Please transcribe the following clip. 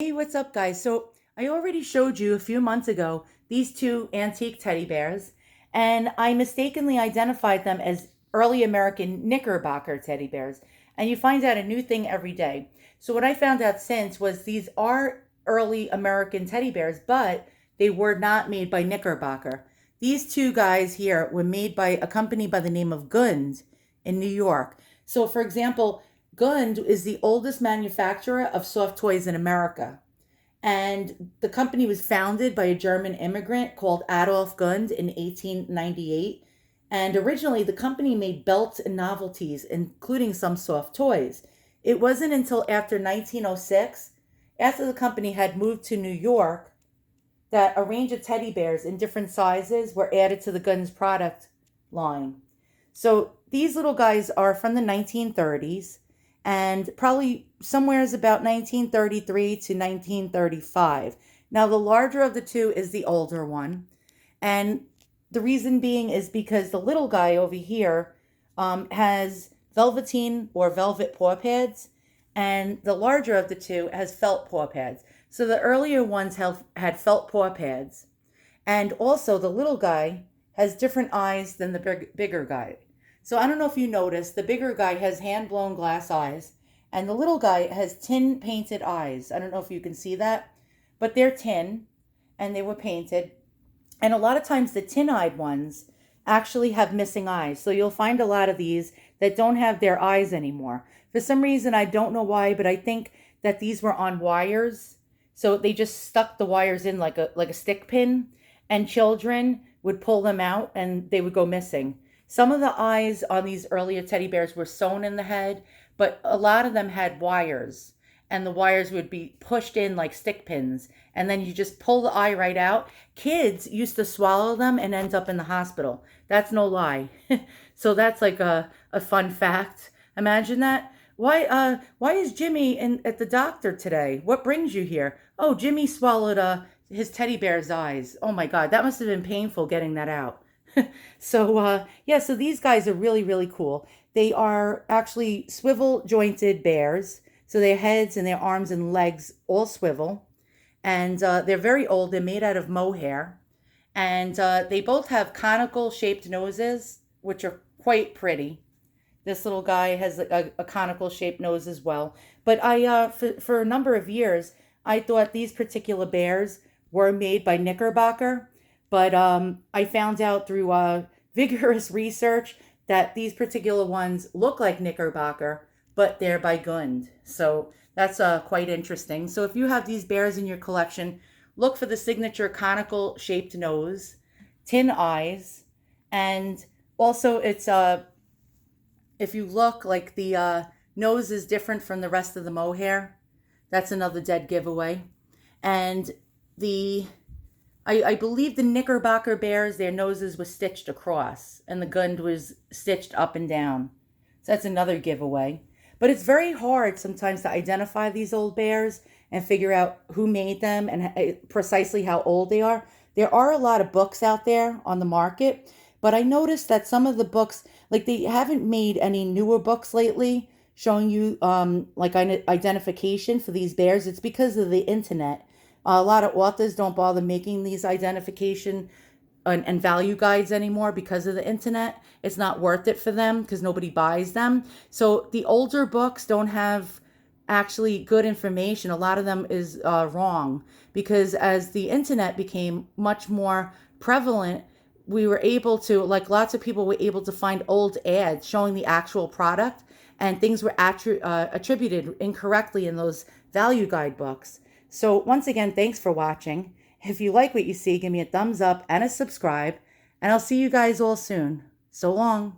Hey, what's up, guys? So I already showed you a few months ago these two antique teddy bears, and I mistakenly identified them as early American Knickerbocker teddy bears. And you find out a new thing every day. So what I found out since was these are early American teddy bears, but they were not made by Knickerbocker. These two guys here were made by a company by the name of Gund in New York. So, for example, Gund is the oldest manufacturer of soft toys in America. And the company was founded by a German immigrant called Adolf Gund in 1898. And originally, the company made belts and novelties, including some soft toys. It wasn't until after 1906, after the company had moved to New York, that a range of teddy bears in different sizes were added to the Gund's product line. So these little guys are from the 1930s and probably somewhere is about 1933 to 1935. Now, the larger of the two is the older one. And the reason being is because the little guy over here has velveteen or velvet paw pads, and the larger of the two has felt paw pads. So the earlier ones had felt paw pads. And also, the little guy has different eyes than the bigger guy. So I don't know if you noticed, the bigger guy has hand-blown glass eyes, and the little guy has tin painted eyes. I don't know if you can see that, but they're tin, and they were painted. And a lot of times the tin-eyed ones actually have missing eyes. So you'll find a lot of these that don't have their eyes anymore. For some reason, I don't know why, but I think that these were on wires. So they just stuck the wires in like a stick pin, and children would pull them out and they would go missing. Some of the eyes on these earlier teddy bears were sewn in the head, but a lot of them had wires, and the wires would be pushed in like stick pins, and then you just pull the eye right out. Kids used to swallow them and end up in the hospital. That's no lie. So that's like a fun fact. Imagine that. Why is Jimmy at the doctor today? What brings you here? Oh, Jimmy swallowed his teddy bear's eyes. Oh my God, that must have been painful getting that out. So yeah, so these guys are really, really cool. They are actually swivel jointed bears. So their heads and their arms and legs all swivel. And they're very old. They're made out of mohair. And they both have conical shaped noses, which are quite pretty. This little guy has a conical shaped nose as well. But for a number of years, I thought these particular bears were made by Knickerbocker. But I found out through vigorous research that these particular ones look like Knickerbocker, but they're by Gund. So that's quite interesting. So if you have these bears in your collection, look for the signature conical shaped nose, tin eyes, and also it's if you look, like the nose is different from the rest of the mohair. That's another dead giveaway. And I believe the Knickerbocker bears, their noses were stitched across, and the Gund was stitched up and down. So that's another giveaway. But it's very hard sometimes to identify these old bears and figure out who made them and precisely how old they are. There are a lot of books out there on the market, but I noticed that some of the books, like they haven't made any newer books lately showing you like an identification for these bears. It's because of the internet. A lot of authors don't bother making these identification and value guides anymore because of the internet. It's not worth it for them because nobody buys them. So the older books don't have actually good information. A lot of them is wrong because as the internet became much more prevalent, we were able to, like lots of people were able to find old ads showing the actual product, and things were attributed incorrectly in those value guide books. So once again, thanks for watching. If you like what you see, give me a thumbs up and a subscribe, and I'll see you guys all soon. So long.